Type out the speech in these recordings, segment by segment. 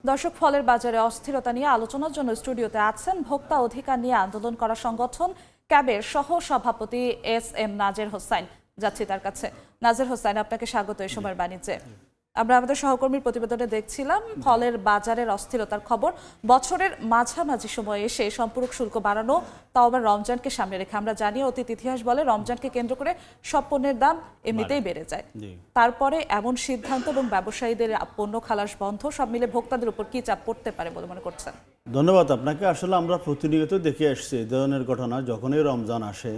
দর্শক, ফলের বাজারে অস্থিরতা নিয়ে আলোচনার জন্য স্টুডিওতে আছেন ভোক্তা অধিকার নিয়ে আন্দোলন করা সংগঠন ক্যাবের সহ সভাপতি এস.এম. নাজের হোসাইন। যাচ্ছি তার কাছে। নাজের হোসাইন, আপনাকে স্বাগত এই সময়ের বাণিজ্যে। আমরা আমাদের সহকর্মীর প্রতিবেদনে দেখছিলাম ফলের বাজারের অস্থিরতার খবর। বছরের মাঝামাঝি সময়ে এসে সম্পূরক শুল্ক বাড়ানো, তাও আবার রমজানকে সামনে রেখে। আমরা জানি অতীত ইতিহাস বলে রমজানকে কেন্দ্র করে সব পণ্যের দাম এমনিতেই বেড়ে যায়। তারপরে এমন সিদ্ধান্ত এবং ব্যবসায়ীদের পণ্য খালাস বন্ধ, সব মিলে ভোক্তাদের উপর কি চাপ পড়তে পারে বলে মনে করছেন? ধন্যবাদ আপনাকে। আসলে আমরা প্রতিনিয়ত দেখে আসছি এই ধরনের ঘটনা। যখনই রমজান আসে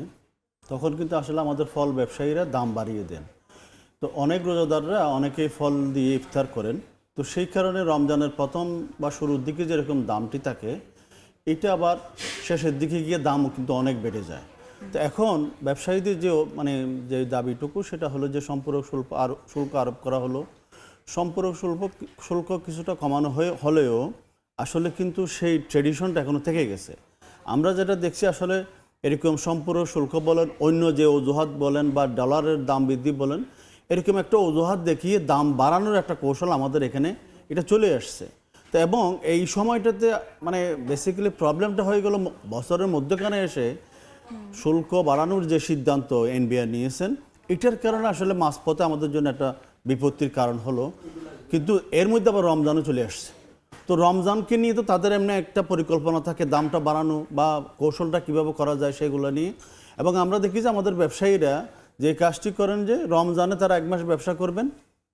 তখন কিন্তু আসলে আমাদের ফল ব্যবসায়ীরা দাম বাড়িয়ে দেন। তো অনেক রোজাদাররা অনেকেই ফল দিয়ে ইফতার করেন। তো সেই কারণে রমজানের প্রথম বা শুরুর দিকে যেরকম দামটি থাকে, এটা আবার শেষের দিকে গিয়ে দামও কিন্তু অনেক বেড়ে যায়। তো এখন ব্যবসায়ীদের যে দাবিটুকু, সেটা হলো যে সম্পূরক শুল্ক আরোপ করা হলো। সম্পূরক শুল্ক কিছুটা কমানো হলেও আসলে কিন্তু সেই ট্রেডিশনটা এখনও থেকে গেছে। আমরা যেটা দেখছি আসলে এরকম সম্পূরক শুল্ক বলেন, অন্য যে অজুহাত বলেন বা ডলারের দাম বৃদ্ধি বলেন, এরকম একটা অজুহাত দেখিয়ে দাম বাড়ানোর একটা কৌশল আমাদের এখানে এটা চলে আসছে। তো এবং এই সময়টাতে বেসিক্যালি প্রবলেমটা হয়ে গেল বছরের মধ্যখানে এসে শুল্ক বাড়ানোর যে সিদ্ধান্ত এনবিআর নিয়েছেন, এটার কারণে আসলে মাঝপথে আমাদের জন্য একটা বিপত্তির কারণ হলো। কিন্তু এর মধ্যে আবার রমজানও চলে আসছে। তো রমজানকে নিয়ে তো তাদের এমনি একটা পরিকল্পনা থাকে দামটা বাড়ানো বা কৌশলটা কিভাবে করা যায় সেগুলো নিয়ে। এবং আমরা দেখি যে আমাদের ব্যবসায়ীরা যে কাজটি করেন যে রমজানে তারা 1 মাস ব্যবসা করবেন,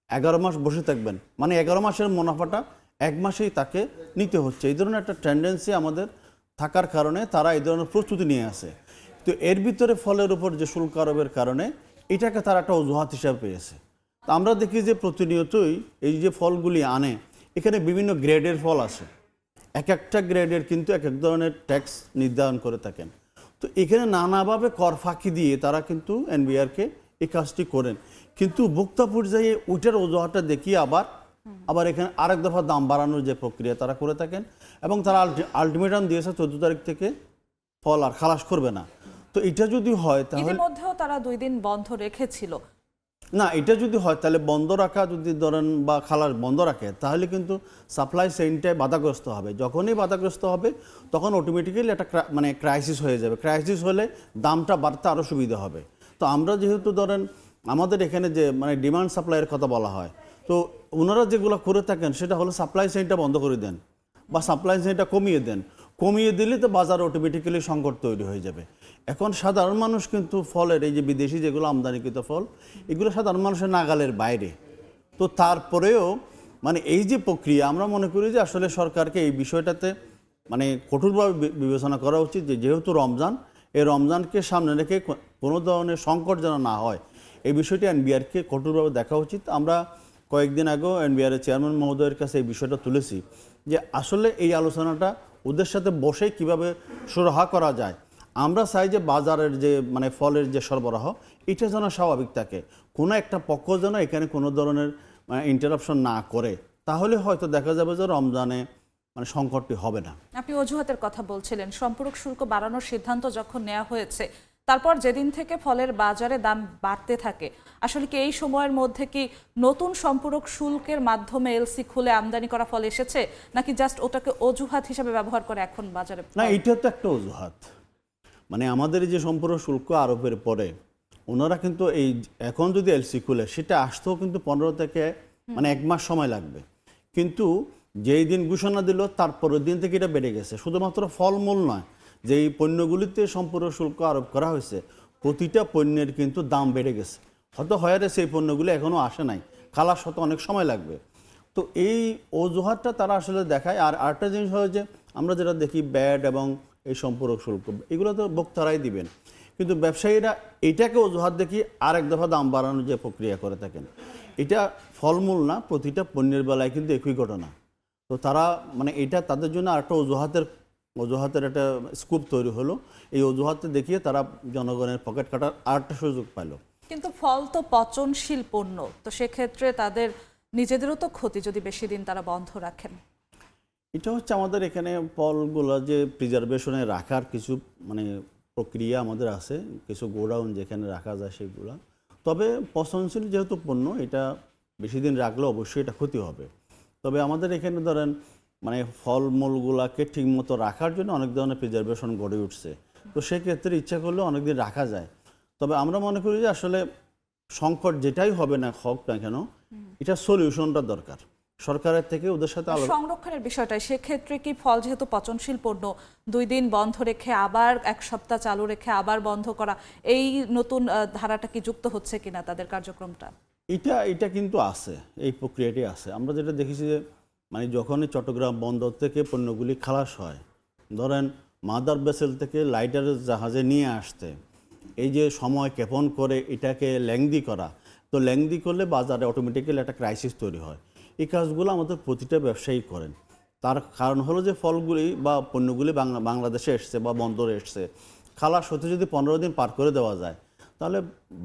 11 মাস বসে থাকবেন, 11 মাসের মুনাফাটা 1 মাসেই তাকে নিতে হচ্ছে। এই ধরনের একটা টেন্ডেন্সি আমাদের থাকার কারণে তারা এই ধরনের প্রস্তুতি নিয়ে আসে। তো এর ভিতরে ফলের উপর যে শুল্ক আরোপের কারণে এটাকে তারা একটা অজুহাত হিসাবে পেয়েছে। তো আমরা দেখি যে প্রতিনিয়তই এই যে ফলগুলি আনে, এখানে বিভিন্ন গ্রেডের ফল আছে। এক একটা গ্রেডের কিন্তু এক এক ধরনের ট্যাক্স নির্ধারণ করে থাকেন। তো এখানে নানাভাবে কর ফাঁকি দিয়ে তারা কিন্তু এনবিআরকে এই কাজটি করেন। কিন্তু ভোক্তা পর্যায়ে ওইটার অজুহাতটা দেখিয়ে আবার এখানে আরেক দফা দাম বাড়ানোর যে প্রক্রিয়া তারা করে থাকেন। এবং তারা আলটিমেটাম দিয়েছে 14 তারিখ থেকে ফল আর খালাস করবে না। তো এটা যদি হয় তাহলে ইতিমধ্যেও তারা 2 দিন বন্ধ রেখেছিল। না, এটা যদি হয় তাহলে বন্ধ রাখা যদি ধরেন বা খালাস বন্ধ রাখে, তাহলে কিন্তু সাপ্লাই চেইনটায় বাধাগ্রস্ত হবে। যখনই বাধাগ্রস্ত হবে তখন অটোমেটিক্যালি একটা ক্রাইসিস হয়ে যাবে। ক্রাইসিস হলে দামটা বাড়তে আরও সুবিধা হবে। তো আমরা যেহেতু ধরেন আমাদের এখানে যে ডিমান্ড সাপ্লাইয়ের কথা বলা হয়, তো ওনারা যেগুলো করে থাকেন সেটা হলো সাপ্লাই চেইনটা বন্ধ করে দেন বা সাপ্লাই চেইনটা কমিয়ে দিলে তো বাজার অটোমেটিক্যালি সংকট তৈরি হয়ে যাবে। এখন সাধারণ মানুষ কিন্তু ফলের এই যে বিদেশি যেগুলো আমদানিকৃত ফল, এগুলো সাধারণ মানুষের নাগালের বাইরে। তো তারপরেও এই যে প্রক্রিয়া, আমরা মনে করি যে আসলে সরকারকে এই বিষয়টাতে কঠোরভাবে বিবেচনা করা উচিত। যে যেহেতু রমজান, এই রমজানকে সামনে রেখে কোনো ধরনের সংকট যেন না হয়, এই বিষয়টি এনবিআরকে কঠোরভাবে দেখা উচিত। আমরা কয়েকদিন আগেও এনবিআরের চেয়ারম্যান মহোদয়ের কাছে এই বিষয়টা তুলেছি যে আসলে এই আলোচনাটা ওদের সাথে বসে কিভাবে সুরাহা করা যায়। আমরা চাই যে বাজারের যে ফলের যে সরবরাহ, এটা যেন স্বাভাবিক থাকে। কোনো একটা পক্ষ যেন এখানে কোনো ধরনের ইন্টারাপশন না করে, তাহলে হয়তো দেখা যাবে যে রমজানে সংকটটি হবে না। আপনি অজুহাতের কথা বলছিলেন, সম্পূরক শুল্ক বাড়ানোর সিদ্ধান্ত যখন নেওয়া হয়েছে, তারপর যেদিন থেকে ফলের বাজারে দাম বাড়তে থাকে, আসলে কি এই সময়ের মধ্যে কি নতুন সম্পূরক শুল্কের মাধ্যমে এলসি খুলে আমদানি করা ফল এসেছে, নাকি জাস্ট ওটাকে অজুহাত হিসেবে ব্যবহার করে এখন বাজারে? না, এটা তো একটা অজুহাত। আমাদের যে সম্পূরক শুল্ক আরোপের পরে ওনারা কিন্তু এখন যদি এলসি খুলে সেটা আসতেও কিন্তু 15 থেকে 1 মাস সময় লাগবে। কিন্তু যেই দিন ঘোষণা দিল তারপরের দিন থেকে এটা বেড়ে গেছে। শুধুমাত্র ফলমূল নয়, যেই পণ্যগুলিতে সম্পূরক শুল্ক আরোপ করা হয়েছে প্রতিটা পণ্যের কিন্তু দাম বেড়ে গেছে। হয়তো সেই পণ্যগুলো এখনও আসে নাই, খালাস হতে অনেক সময় লাগবে। তো এই অজুহাতটা তারা আসলে দেখায়। আর আরেকটা জিনিস হয় যে আমরা যেটা দেখি ব্যাড এবং এই সম্পূরক শুল্ক, এগুলো তো ভোক্তারাই দিবেন। কিন্তু ব্যবসায়ীরা এটাকে অজুহাত দেখি আরেক দফা দাম বাড়ানোর যে প্রক্রিয়া করে থাকেন। এটা ফলমূল না, প্রতিটা পণ্যের বেলায় কিন্তু একই ঘটনা। তো তারা এটা তাদের জন্য আরেকটা অজুহাতের একটা স্কুপ তৈরি হলো। এই অজুহাতে দেখিয়ে তারা জনগণের পকেট কাটার আরেকটা সুযোগ পাইল। কিন্তু ফল তো পচনশীল পণ্য, তো সেক্ষেত্রে তাদের নিজেদেরও তো ক্ষতি যদি বেশি দিন তারা বন্ধ রাখেন। এটা হচ্ছে আমাদের এখানে ফলগুলো যে প্রিজারভেশনে রাখার কিছু প্রক্রিয়া আমাদের আছে, কিছু গোডাউন যেখানে রাখা যায় সেগুলো। তবে পচনশীল যেহেতু পণ্য, এটা বেশি দিন রাখলে অবশ্যই এটা ক্ষতি হবে। তবে আমাদের এখানে ধরেন মানে ফলমূলগুলাকে ঠিকমতো রাখার জন্য অনেক ধরনের প্রিজার্ভেশন গড়ে উঠছে। তো সেক্ষেত্রে ইচ্ছা করলে অনেকদিন রাখা যায়। তবে আমরা মনে করি যে আসলে সংকট যেটাই হবে না হোক না কেন, এটা সলিউশনটা দরকার সরকারের থেকে ওদের সাথে সংরক্ষণের বিষয়টা সেক্ষেত্রে কি ফল যেহেতু পচনশীল পণ্য 2 দিন বন্ধ রেখে আবার 1 সপ্তাহ চালু রেখে আবার বন্ধ করা, এই নতুন ধারাটা কি যুক্ত হচ্ছে কিনা তাদের কার্যক্রমটা? এটা কিন্তু আছে, এই প্রক্রিয়াটি আছে। আমরা যেটা দেখেছি যে মানে যখনই চট্টগ্রাম বন্দর থেকে পণ্যগুলি খালাস হয়, ধরেন মাদার ভেসেল থেকে লাইটারের জাহাজে নিয়ে আসতে এই যে সময় ক্ষেপণ করে এটাকে ল্যাংদি করা, তো ল্যাংদি করলে বাজারে অটোমেটিক্যালি একটা ক্রাইসিস তৈরি হয়। এই কাজগুলো আমাদের প্রতিটা ব্যবসায়ী করেন। তার কারণ হলো যে ফলগুলি বা পণ্যগুলি বাংলাদেশে এসছে বা বন্দরে এসছে, খালাস হতে যদি 15 দিন পার করে দেওয়া যায় তাহলে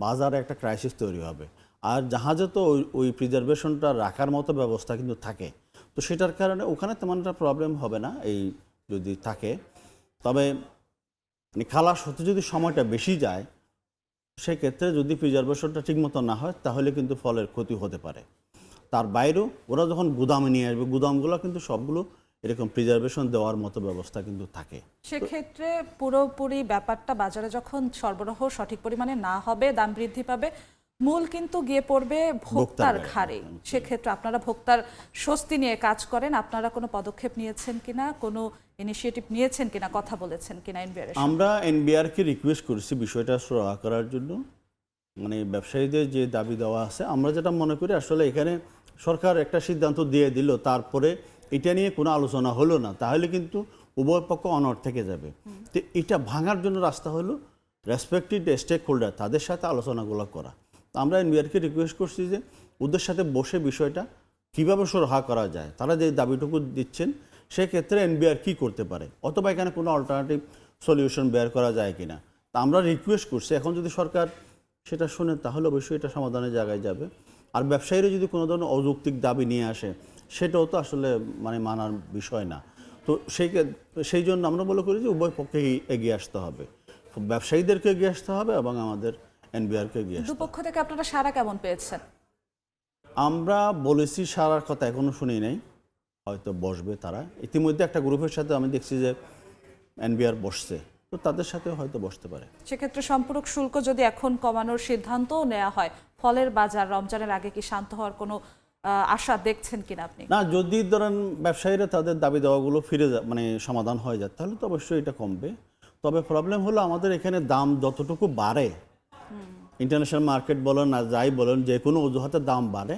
বাজারে একটা ক্রাইসিস তৈরি হবে। আর জাহাজে তো ওই প্রিজার্ভেশনটা রাখার মতো ব্যবস্থা কিন্তু থাকে, তো সেটার কারণে ওখানে তেমন একটা প্রবলেম হবে না এই যদি থাকে। তবে মানে খালাস হতে যদি সময়টা বেশি যায় সেক্ষেত্রে যদি প্রিজার্ভেশনটা ঠিকমতো না হয় তাহলে কিন্তু ফলের ক্ষতি হতে পারে। তার বাইরেও ওরা যখন গুদামে নিয়ে আসবে, গুদামগুলো কিন্তু সবগুলো এরকম প্রিজার্ভেশন দেওয়ার মতো ব্যবস্থা কিন্তু থাকে। সেক্ষেত্রে পুরোপুরি ব্যাপারটা বাজারে যখন সরবরাহ সঠিক পরিমাণে না হবে, দাম বৃদ্ধি পাবে, মূল কিন্তু গিয়ে পড়বে ভোক্তার ঘাড়ে। সেক্ষেত্রে আপনারা ভোক্তার স্বস্তি নিয়ে কাজ করেন, আপনারা কোনো পদক্ষেপ নিয়েছেন কিনা, কোনো ইনিশিয়েটিভ নিয়েছেন কিনা, কথা বলেছেন কিনা এনবিআর? আমরা এনবিআরকে রিকোয়েস্ট করেছি বিষয়টা সুরাহা করার জন্য। মানে ব্যবসায়ীদের যে দাবি দেওয়া আছে, আমরা যেটা মনে করি আসলে এখানে সরকার একটা সিদ্ধান্ত দিয়ে দিল, তারপরে এটা নিয়ে কোনো আলোচনা হলো না, তাহলে কিন্তু উভয় পক্ষ অনড় থেকে যাবে। তো এটা ভাঙার জন্য রাস্তা হলো রেসপেক্টেড স্টেক হোল্ডার, তাদের সাথে আলোচনাগুলো করা। তো আমরা এনবিআরকে রিকোয়েস্ট করছি যে ওদের সাথে বসে বিষয়টা কীভাবে সুরাহা করা যায়, তারা যে দাবিটুকু দিচ্ছেন সেক্ষেত্রে এনবিআর কী করতে পারে, অথবা এখানে কোনো অল্টারনেটিভ সলিউশন বের করা যায় কিনা। তা আমরা রিকোয়েস্ট করছি, এখন যদি সরকার সেটা শুনে তাহলে অবশ্যই এটা সমাধানের জায়গায় যাবে। আর ব্যবসায়ীরা যদি কোনো ধরনের অযৌক্তিক দাবি নিয়ে আসে সেটাও তো আসলে মানে মানার বিষয় না। তো সেই জন্য আমরা মনে করি যে উভয় পক্ষেই এগিয়ে আসতে হবে, ব্যবসায়ীদেরকে এগিয়ে আসতে হবে এবং আমাদের এনবিআরকে এগিয়ে আসতে হবে। দুপক্ষ থেকে আপনারা সাড়া কেমন পেয়েছেন? আমরা বলেছি সারার কথা এখনো শুনি নাই, হয়তো বসবে তারা। ইতিমধ্যে একটা গ্রুপের সাথে আমি দেখছি যে এনবিআর বসছে, তো তাদের সাথে হয়তো বসতে পারে। সেক্ষেত্রে সম্পূরক শুল্ক যদি এখন কমানোর সিদ্ধান্তও নেওয়া হয়, ফলের বাজার রমজানের আগে কি শান্ত হওয়ার কোনো আশা দেখছেন কিনা আপনি? না, যদি ধরেন ব্যবসায়ীরা তাদের দাবি দেওয়াগুলো ফিরে মানে সমাধান হয়ে যায় তাহলে তো অবশ্যই এটা কমবে। তবে প্রবলেম হলো আমাদের এখানে দাম যতটুকু বাড়ে, ইন্টারন্যাশনাল মার্কেট বলেন না যাই বলেন, যে কোনো অজুহাতে দাম বাড়ে,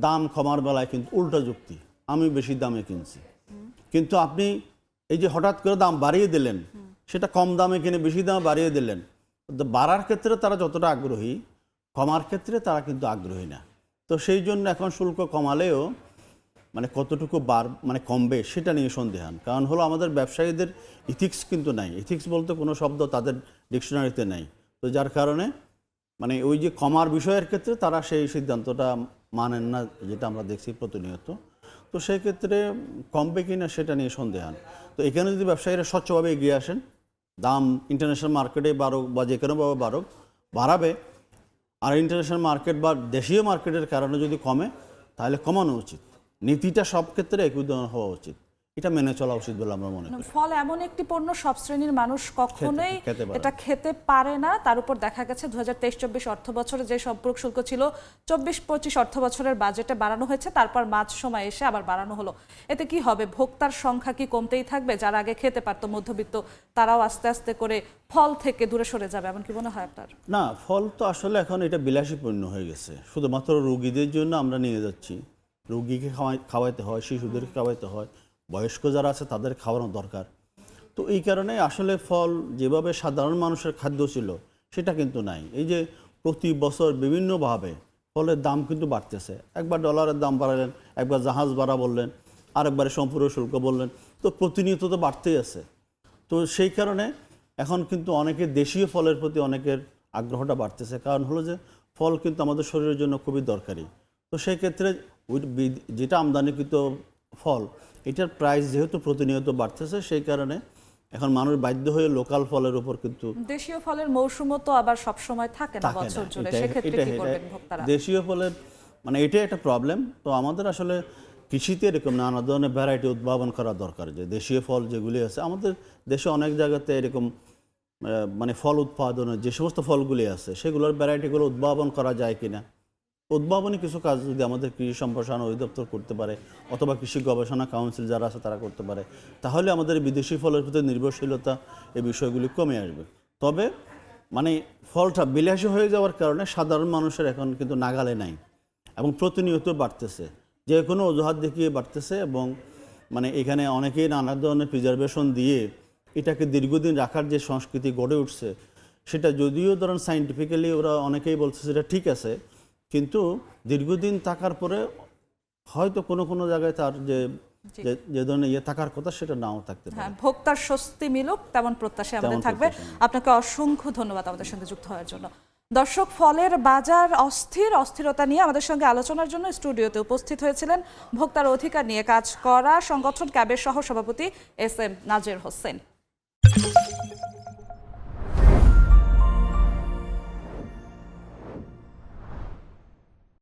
দাম কমার বেলায় কিন্তু উল্টা যুক্তি, আমি বেশি দামে কিনছি। কিন্তু আপনি এই যে হঠাৎ করে দাম বাড়িয়ে দিলেন, সেটা কম দামে কিনে বেশি দামে বাড়িয়ে দিলেন, বাড়ার ক্ষেত্রে তারা যতটা আগ্রহী, কমার ক্ষেত্রে তারা কিন্তু আগ্রহী না। তো সেই জন্য এখন শুল্ক কমালেও মানে কতটুকু মানে কমবে সেটা নিয়ে সন্দেহান। কারণ হলো আমাদের ব্যবসায়ীদের ইথিক্স কিন্তু নাই, ইথিক্স বলতে কোনো শব্দ তাদের ডিকশনারিতে নাই। তো যার কারণে মানে ওই যে কমার বিষয়ের ক্ষেত্রে তারা সেই সিদ্ধান্তটা মানেন না, যেটা আমরা দেখছি প্রতিনিয়ত। তো সেই ক্ষেত্রে কমবে কি না সেটা নিয়ে সন্দেহান। তো এখানে যদি ব্যবসায়ীরা স্বচ্ছভাবে এগিয়ে আসেন, দাম ইন্টারন্যাশনাল মার্কেটে বাড়ুক বা যে কোনোভাবে বাড়াবে, আর ইন্টারন্যাশনাল মার্কেট বা দেশীয় মার্কেটের কারণে যদি কমে তাহলে কমানো উচিত। নীতিটা সব ক্ষেত্রে একই ধরনের হওয়া উচিত, এটা মেনে চলা উচিত বলে আমরা মনে করি। ফল এমন একটি পণ্য সব শ্রেণীর মানুষ কখনোই এটা খেতে পারে না। তার উপর দেখা গেছে 2023-24 অর্থ বছরে যে সম্পূরক শুল্ক ছিল 24-25 অর্থ বছরের বাজেটে বাড়ানো হয়েছে, তারপর মাঝ সময় এসে আবার বাড়ানো হলো। এতে কি হবে? ভোক্তার সংখ্যা কি কমতেই থাকবে? যারা আগে খেতে পারতো মধ্যবিত্ত, তারাও আস্তে আস্তে করে ফল থেকে দূরে সরে যাবে, এমন কি মনে হয় আপনার? না, ফল তো আসলে এখন এটা বিলাসী পণ্য হয়ে গেছে, শুধুমাত্র রোগীদের জন্য আমরা নিয়ে যাচ্ছি। রোগীকে খাওয়াইতে হয়, শিশুদেরকে খাওয়াইতে হয়, বয়স্ক যারা আছে তাদের খাওয়ানো দরকার। তো এই কারণে আসলে ফল যেভাবে সাধারণ মানুষের খাদ্য ছিল সেটা কিন্তু নাই। এই যে প্রতি বছর বিভিন্নভাবে ফলের দাম কিন্তু বাড়তেছে, একবার ডলারের দাম বাড়ালেন, একবার জাহাজ ভাড়া বললেন, আরেকবারে সম্পূরক শুল্ক বললেন, তো প্রতিনিয়ত তো বাড়তেই আছে। তো সেই কারণে এখন কিন্তু অনেকের দেশীয় ফলের প্রতি অনেকের আগ্রহটা বাড়তেছে, কারণ হলো যে ফল কিন্তু আমাদের শরীরের জন্য খুবই দরকারি। তো সেই ক্ষেত্রে যেটা আমদানিকৃত ফল, এটার প্রাইস যেহেতু প্রতিনিয়ত বাড়তেছে, সেই কারণে এখন মানুষ বাধ্য হয়ে লোকাল ফলের উপর কিন্তু। দেশীয় ফলের মৌসুমও তো আবার সব সময় থাকে না বছর জুড়ে, সেক্ষেত্রে কি করবেন ভোক্তারা? দেশীয় ফলের মানে এটাই একটা প্রবলেম। তো আমাদের আসলে কৃষিতে এরকম নানা ধরনের ভ্যারাইটি উদ্ভাবন করা দরকার, যে দেশীয় ফল যেগুলি আছে আমাদের দেশে অনেক জায়গাতে এরকম মানে ফল উৎপাদনের যে সমস্ত ফলগুলি আছে সেগুলোর ভ্যারাইটিগুলো উদ্ভাবন করা যায় কিনা, উদ্ভাবনী কিছু কাজ যদি আমাদের কৃষি সম্প্রসারণ অধিদপ্তর করতে পারে অথবা কৃষি গবেষণা কাউন্সিল যারা আছে তারা করতে পারে, তাহলে আমাদের বিদেশি ফলের প্রতি নির্ভরশীলতা এই বিষয়গুলি কমে আসবে। তবে মানে ফলটা বিলাসী হয়ে যাওয়ার কারণে সাধারণ মানুষের এখন কিন্তু নাগালে নাই এবং প্রতিনিয়ত বাড়তেছে, যে কোনো অজুহাত দেখিয়ে বাড়তেছে এবং মানে এখানে অনেকেই নানা ধরনের প্রিজার্ভেশন দিয়ে এটাকে দীর্ঘদিন রাখার যে সংস্কৃতি গড়ে উঠছে সেটা যদিও ধরেন সাইন্টিফিক্যালি ওরা অনেকেই বলছে সেটা ঠিক আছে, কিন্তু দীর্ঘদিন থাকার পরে হয়তো কোনো কোনো জায়গায় তার যে ধরনের থাকার কথা সেটা নাও থাকতে পারে। হ্যাঁ, ভোক্তার স্বস্তি মিলুক তেমন প্রত্যাশা আমাদের তেমন থাকবে। প্রত্যাশা। আপনাকে অসংখ্য ধন্যবাদ আমাদের সঙ্গে যুক্ত হওয়ার জন্য। দর্শক, ফলের বাজার অস্থিরতা নিয়ে আমাদের সঙ্গে আলোচনার জন্য স্টুডিওতে উপস্থিত হয়েছিলেন ভোক্তার অধিকার নিয়ে কাজ করা সংগঠন ক্যাবের সহ সভাপতি এস এম নাজের হোসেন।